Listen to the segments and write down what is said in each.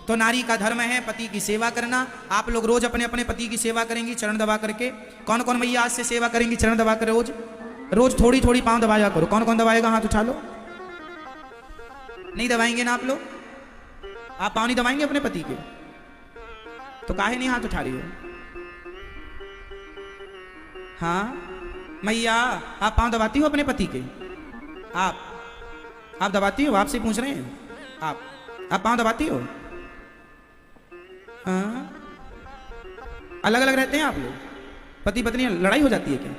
तो नारी का धर्म है पति की सेवा करना। आप लोग रोज अपने अपने पति की सेवा करेंगी चरण दबा करके। कौन कौन भैया आज से सेवा करेंगी चरण दबा कर? रोज रोज थोड़ी थोड़ी पांव दबाया करो। कौन कौन दबाएगा हाथ उठा लो। नहीं दबाएंगे ना आप लोग? आप पांव नहीं दबाएंगे अपने पति के? तो काहे नहीं हाथ उठा रही हो? हाँ मैया आप पांव दबाती हो अपने पति के? आप दबाती हो? आपसे पूछ रहे हैं। आप पांव दबाती हो? हाँ अलग अलग रहते हैं आप लोग? पति पत्नी लड़ाई हो जाती है क्या?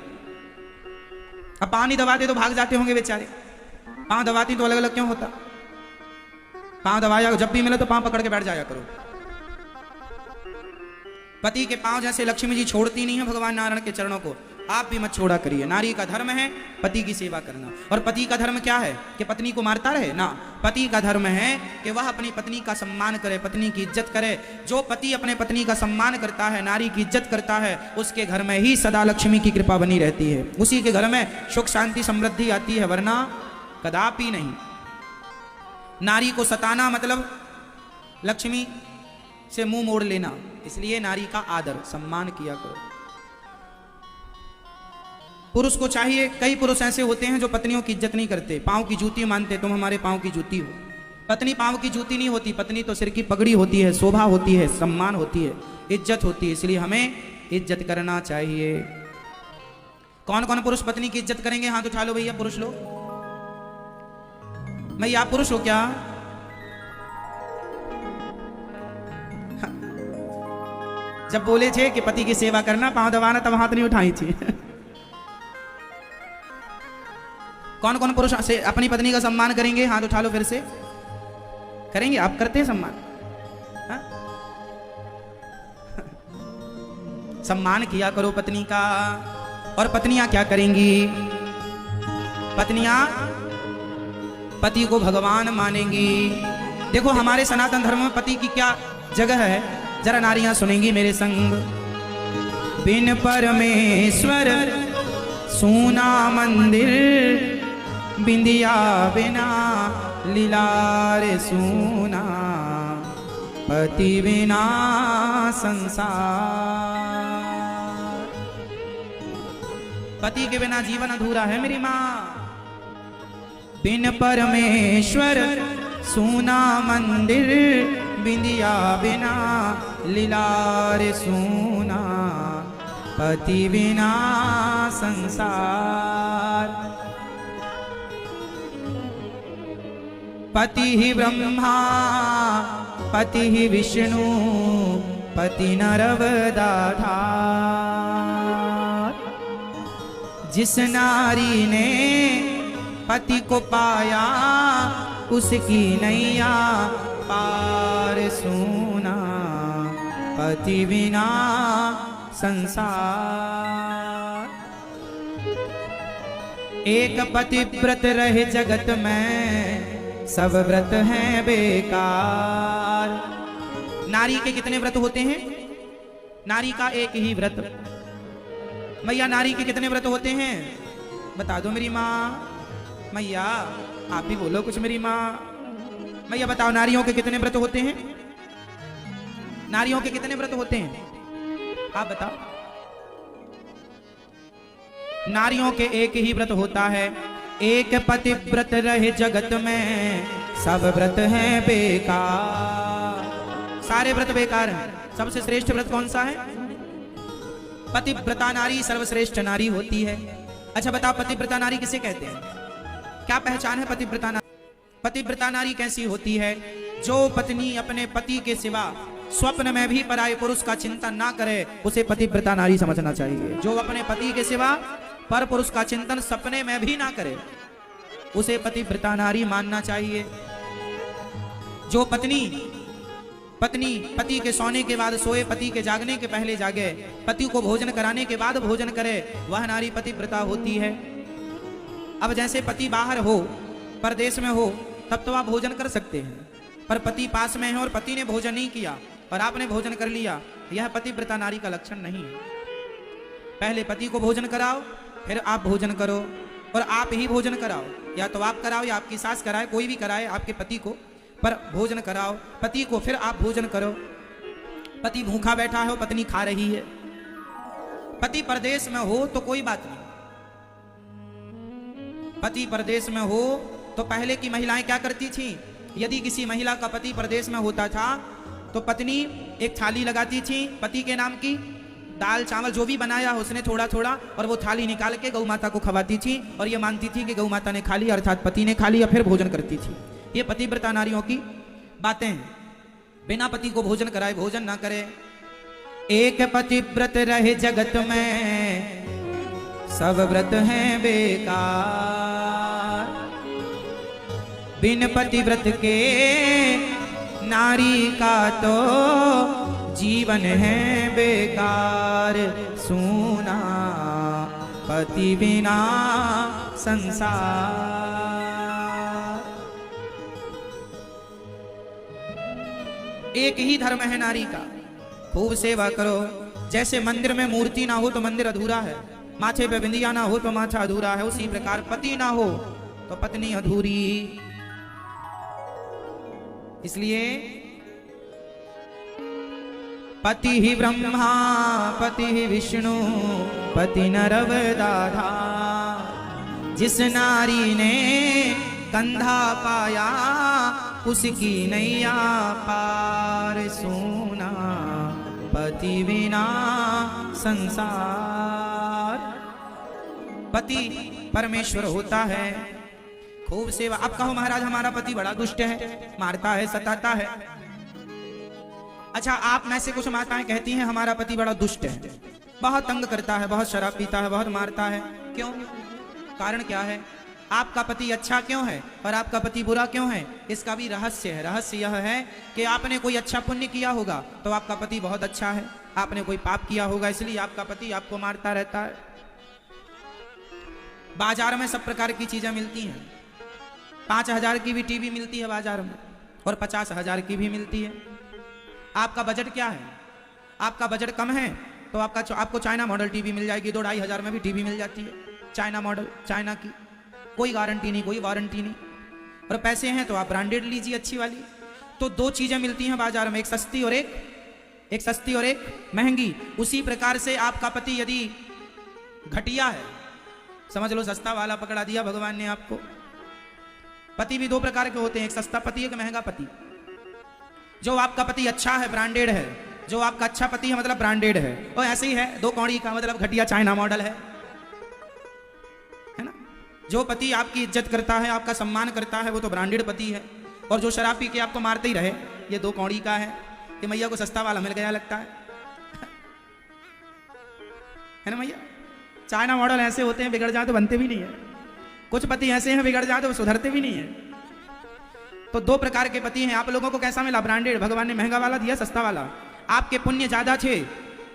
अब पांव नहीं दबाते तो भाग जाते होंगे बेचारे। पांव दबाती तो अलग अलग क्यों होता? पांव दबाया जब भी मिले तो पांव पकड़ के बैठ जाया करो। पति के पांव जैसे लक्ष्मी जी छोड़ती नहीं है भगवान नारायण के चरणों को, आप भी मत छोड़ा करिए। नारी का धर्म है पति की सेवा करना। और पति का धर्म क्या है कि पत्नी को मारता रहे ना। पति का धर्म है कि वह अपनी पत्नी का सम्मान करे, पत्नी की इज्जत करे। जो पति अपने पत्नी का सम्मान करता है, नारी की इज्जत करता है, उसके घर में ही सदा लक्ष्मी की कृपा बनी रहती है। उसी के घर में सुख शांति समृद्धि आती है, वरना कदापि नहीं। नारी को सताना मतलब लक्ष्मी से मुंह मोड़ लेना। इसलिए नारी का आदर सम्मान किया करो। पुरुष को चाहिए, कई पुरुष ऐसे होते हैं जो पत्नियों की इज्जत नहीं करते, पांव की जूती मानते। तुम हमारे पांव की जूती हो। पत्नी पांव की जूती नहीं होती, पत्नी तो सिर की पगड़ी होती है, शोभा होती है, सम्मान होती है, इज्जत होती है। इसलिए हमें इज्जत करना चाहिए। कौन कौन पुरुष पत्नी की इज्जत करेंगे? हाथ उठा लो भैया पुरुष लोग। भैया आप पुरुष हो क्या? जब बोले थे कि पति की सेवा करना, पांव दबाना, तब हाथ नहीं उठाई थी। कौन कौन पुरुष से अपनी पत्नी का सम्मान करेंगे? हाथ उठा लो फिर से। करेंगे? आप करते हैं सम्मान? हा? सम्मान किया करो पत्नी का। और पत्नियां क्या करेंगी? पत्नियां पति को भगवान मानेंगी। देखो हमारे सनातन धर्म में पति की क्या जगह है, जरा नारियां सुनेंगी मेरे संग। बिन परमेश्वर सूना मंदिर, बिंदिया बिना लीलार सूना, पति बिना संसार। पति के बिना जीवन अधूरा है मेरी माँ। बिन परमेश्वर सूना मंदिर, बिंदिया बिना लीलार सूना, पति बिना संसार। पति ही ब्रह्मा, पति ही विष्णु, पति नरवदाधार। जिस नारी ने पति को पाया, उसकी नैया पार सूना, पति बिना संसार। एक पति व्रत रहे जगत में, सब व्रत हैं बेकार। नारी के कितने व्रत होते हैं? नारी का एक ही व्रत। मैया नारी के कितने व्रत होते हैं? बता दो मेरी माँ। मैया आप भी बोलो कुछ मेरी माँ। मैया बताओ नारियों के कितने व्रत होते हैं? नारियों के कितने व्रत होते हैं? आप बताओ। नारियों के एक ही व्रत होता है। एक पति व्रत रहे जगत में, सब व्रत हैं बेकार। सारे व्रत बेकार हैं। सबसे श्रेष्ठ व्रत कौन सा है? पतिव्रता नारी सर्वश्रेष्ठ नारी होती है। अच्छा बताओ पतिव्रता नारी किसे कहते हैं? क्या पहचान है पतिव्रता नारी? पतिव्रता नारी कैसी होती है? जो पत्नी अपने पति के सिवा स्वप्न में भी पराये पुरुष का चिंतन ना करे, उसे पतिव्रता नारी समझना चाहिए। जो अपने पति के सिवा पर पुरुष का चिंतन सपने में भी ना करे, उसे पतिव्रता नारी मानना चाहिए। जो पत्नी पति के सोने के बाद सोए, पति के जागने के पहले जागे, पति को भोजन कराने के बाद भोजन करे, वह नारी पतिव्रता होती है। अब जैसे पति बाहर हो, परदेश में हो, तब तो आप भोजन कर सकते हैं, पर पति पास में है और पति ने भोजन नहीं किया और आपने भोजन कर लिया, यह पतिव्रता नारी का लक्षण नहीं है। पहले पति को भोजन कराओ, फिर आप भोजन करो, और आप ही भोजन कराओ। या तो आप कराओ या आपकी सास कराए, कोई भी कराए आपके पति को, पर भोजन कराओ पति को, फिर आप भोजन करो। पति भूखा बैठा हो, पत्नी खा रही है। पति परदेश में हो तो कोई बात नहीं, पति परदेश में हो तो पहले की महिलाएं क्या करती थी, यदि किसी महिला का पति परदेश में होता था तो पत्नी एक थाली लगाती थी पति के नाम की, दाल चावल जो भी बनाया उसने थोड़ा थोड़ा, और वो थाली निकाल के गौ माता को खवाती थी और ये मानती थी कि गौ माता ने खा लिया, अर्थात पति ने खा लिया, फिर भोजन करती थी। ये पतिव्रता नारियों की बातें हैं। बिना पति को भोजन कराए भोजन ना करे। एक पतिव्रत रहे जगत में, सब व्रत हैं बेकार। बिन पतिव्रत के नारी का तो जीवन है बेकार। सूना पति बिना संसार। एक ही धर्म है नारी का, खूब सेवा करो। जैसे मंदिर में मूर्ति ना हो तो मंदिर अधूरा है, माथे पे बिंदिया ना हो तो माथा अधूरा है, उसी प्रकार पति ना हो तो पत्नी अधूरी। इसलिए पति ही ब्रह्मा पति ही विष्णु पति नरवदाधा। जिस नारी ने कंधा पाया उसकी नैया पार। सोना पति बिना संसार। पति परमेश्वर होता है, खूब सेवा। अब कहो महाराज हमारा पति बड़ा दुष्ट है, मारता है, सताता है। अच्छा, आप में से कुछ माताएं कहती हैं हमारा पति बड़ा दुष्ट है, बहुत तंग करता है, बहुत शराब पीता है, बहुत मारता है। क्यों? कारण क्या है? आपका पति अच्छा क्यों है और आपका पति बुरा क्यों है? इसका भी रहस्य है। रहस्य यह है कि आपने कोई अच्छा पुण्य किया होगा तो आपका पति बहुत अच्छा है, आपने कोई पाप किया होगा इसलिए आपका पति आपको मारता रहता है। बाजार में सब प्रकार की चीजें मिलती हैं। 5,000 की भी टीवी मिलती है बाजार में और 50,000 की भी मिलती है। आपका बजट क्या है? आपका बजट कम है तो आपको चाइना मॉडल टीवी मिल जाएगी, 2-2.5 हज़ार में भी टीवी मिल जाती है। चाइना मॉडल, चाइना की, कोई गारंटी नहीं, कोई वारंटी नहीं। और पैसे हैं तो आप ब्रांडेड लीजिए अच्छी वाली। तो 2 चीजें मिलती हैं बाजार में, एक सस्ती और एक महंगी। उसी प्रकार से आपका पति यदि घटिया है, समझ लो सस्ता वाला पकड़ा दिया भगवान ने आपको। पति भी 2 प्रकार के होते हैं, एक सस्ता पति, एक महंगा पति। जो आपका पति अच्छा है, ब्रांडेड है, जो आपका अच्छा पति है मतलब ब्रांडेड है, और ऐसे ही है 2 कौड़ी का मतलब घटिया चाइना मॉडल है ना। जो पति आपकी इज्जत करता है, आपका सम्मान करता है, वो तो ब्रांडेड पति है। और जो शराब पी के आपको मारते ही रहे, ये 2 कौड़ी का है, कि मैया को सस्ता वाला मिल गया लगता है ना मैया। चाइना मॉडल ऐसे होते हैं, बिगड़ जाए तो बनते भी नहीं है। कुछ पति ऐसे हैं बिगड़ जाए तो सुधरते भी नहीं है। तो 2 प्रकार के पति हैं। आप लोगों को कैसा मिला? ब्रांडेड। भगवान ने महंगा वाला दिया, सस्ता वाला। आपके पुण्य ज्यादा थे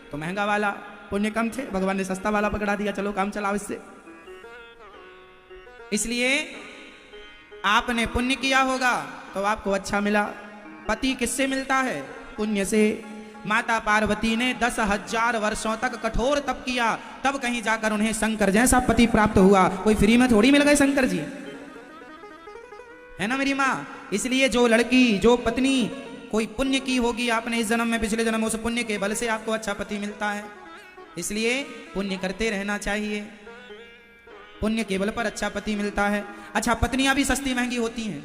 तो महंगा वाला, पुण्य कम थे भगवान ने सस्ता वाला पकड़ा दिया, चलो काम चलाओ इससे। इसलिए आपने पुण्य किया होगा तो आपको अच्छा मिला। पति किससे मिलता है? पुण्य से। माता पार्वती ने 10,000 वर्षों तक कठोर तप किया, तब कहीं जाकर उन्हें शंकर जैसा पति प्राप्त हुआ। कोई फ्री में थोड़ी मिल गए शंकर जी, है ना मेरी माँ। इसलिए जो लड़की, जो पत्नी कोई पुण्य की होगी आपने इस जन्म में, पिछले जन्म में, उस पुण्य के बल से आपको अच्छा पति मिलता है। इसलिए पुण्य करते रहना चाहिए, पुण्य के बल पर अच्छा पति मिलता है। अच्छा, पत्नियां भी सस्ती महंगी होती हैं।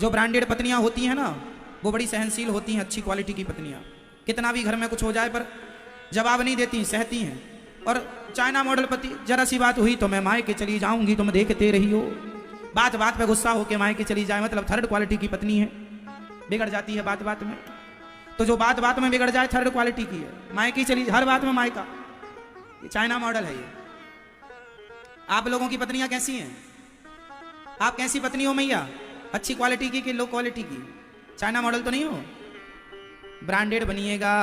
जो ब्रांडेड पत्नियां होती हैं ना, वो बड़ी सहनशील होती हैं, अच्छी क्वालिटी की पत्नियां। कितना भी घर में कुछ हो जाए पर जवाब नहीं देती, सहती हैं। और चाइना मॉडल पति, जरा सी बात हुई तो मैं मायके चली जाऊंगी, तुम देखते रही हो। बात बात पे गुस्सा होके मायके चली जाए, मतलब थर्ड क्वालिटी की पत्नी है, बिगड़ जाती है बात बात में। तो जो बात बात में बिगड़ जाए थर्ड क्वालिटी की है, मायके चली हर बात में मायका, ये चाइना मॉडल है ये। आप लोगों की पत्नियां कैसी हैं? आप कैसी पत्नी हो मैया? अच्छी क्वालिटी की कि लो क्वालिटी की? चाइना मॉडल तो नहीं हो, ब्रांडेड बनिएगा।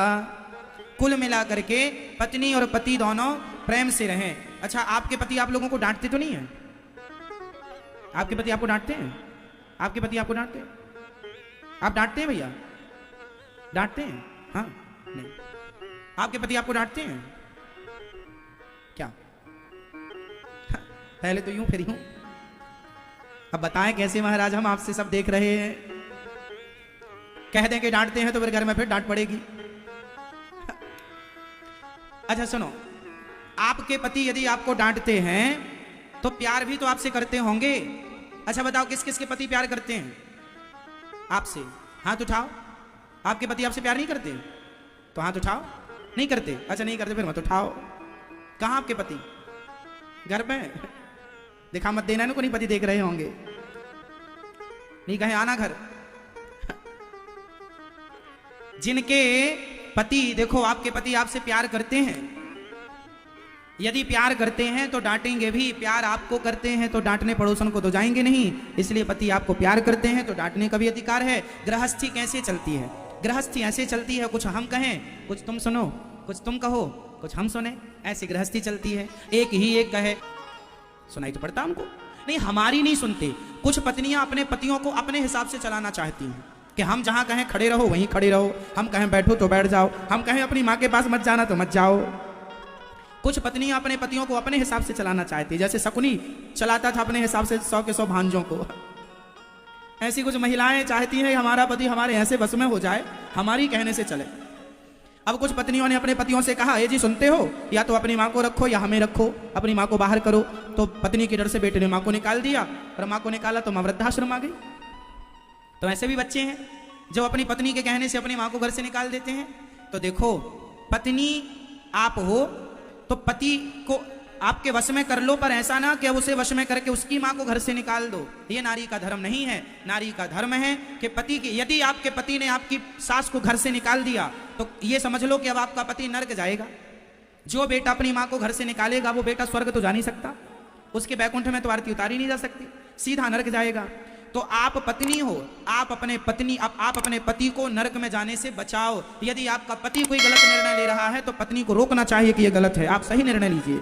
कुल मिला करके पत्नी और पति दोनों प्रेम से रहें। अच्छा, आपके पति आप लोगों को डांटते तो नहीं है? आपके पति आपको डांटते हैं? आपके पति आपको डांटते हैं? आप डांटते हैं भैया? डांटते हैं? हाँ, नहीं। आपके पति आपको डांटते हैं क्या? हाँ, पहले तो यूं फिर यूं। अब बताएं कैसे महाराज, हम आपसे सब देख रहे हैं। कह दें कि डांटते हैं तो फिर घर में फिर डांट पड़ेगी। अच्छा सुनो, आपके पति यदि आपको डांटते हैं तो प्यार भी तो आपसे करते होंगे। अच्छा बताओ, किस किस के पति प्यार करते हैं आपसे? हाथ उठाओ। आपके पति आपसे प्यार नहीं करते तो हाथ उठाओ। नहीं करते? अच्छा नहीं करते, फिर मत उठाओ। कहाँ आपके पति? घर में? दिखा मत देना, इनको नहीं पति देख रहे होंगे, नहीं कहे आना घर। जिनके पति, देखो आपके पति आपसे प्यार करते हैं, यदि प्यार करते हैं तो डांटेंगे भी। प्यार आपको करते हैं तो डांटने पड़ोसन को तो जाएंगे नहीं। इसलिए पति आपको प्यार करते हैं तो डांटने का भी अधिकार है। गृहस्थी कैसे चलती है? गृहस्थी ऐसे चलती है, कुछ हम कहें, कुछ तुम सुनो, कुछ तुम कहो, कुछ हम सुने, ऐसी गृहस्थी चलती है। एक ही एक कहे, सुनाई तो पड़ता हमको नहीं, हमारी नहीं सुनते। कुछ पत्नियां अपने पतियों को अपने हिसाब से चलाना चाहती हैं कि हम जहां कहें खड़े रहो वहीं खड़े रहो, हम कहें बैठो तो बैठ जाओ, हम कहें अपनी माँ के पास मत जाना तो मत जाओ। कुछ पत्नियां अपने पतियों को अपने हिसाब से चलाना चाहती है, जैसे शकुनी चलाता था अपने हिसाब से 100 के 100 भांजों को। ऐसी कुछ महिलाएं चाहती हैं हमारा पति हमारे ऐसे बस में हो जाए, हमारी कहने से चले। अब कुछ पत्नियों ने अपने पतियों से कहा, ये जी सुनते हो, या तो अपनी माँ को रखो या हमें रखो, अपनी माँ को बाहर करो। तो पत्नी के डर से बेटे ने माँ को निकाल दिया, और माँ को निकाला तो माँ वृद्धाश्रम आ गई। तो ऐसे भी बच्चे हैं जो अपनी पत्नी के कहने से अपनी माँ को घर से निकाल देते हैं। तो देखो, पत्नी आप हो तो पति को आपके वश में कर लो, पर ऐसा ना कि अब उसे वश में करके उसकी माँ को घर से निकाल दो। ये नारी का धर्म नहीं है। नारी का धर्म है कि पति की, यदि आपके पति ने आपकी सास को घर से निकाल दिया तो ये समझ लो कि अब आपका पति नर्क जाएगा। जो बेटा अपनी माँ को घर से निकालेगा वो बेटा स्वर्ग तो जा नहीं सकता, उसके बैकुंठ में तो आरती उतारी नहीं जा सकती, सीधा नर्क जाएगा। तो आप पत्नी हो, आप अपने पति को नरक में जाने से बचाओ। यदि आपका पति कोई गलत निर्णय ले रहा है तो पत्नी को रोकना चाहिए कि यह गलत है, आप सही निर्णय लीजिए।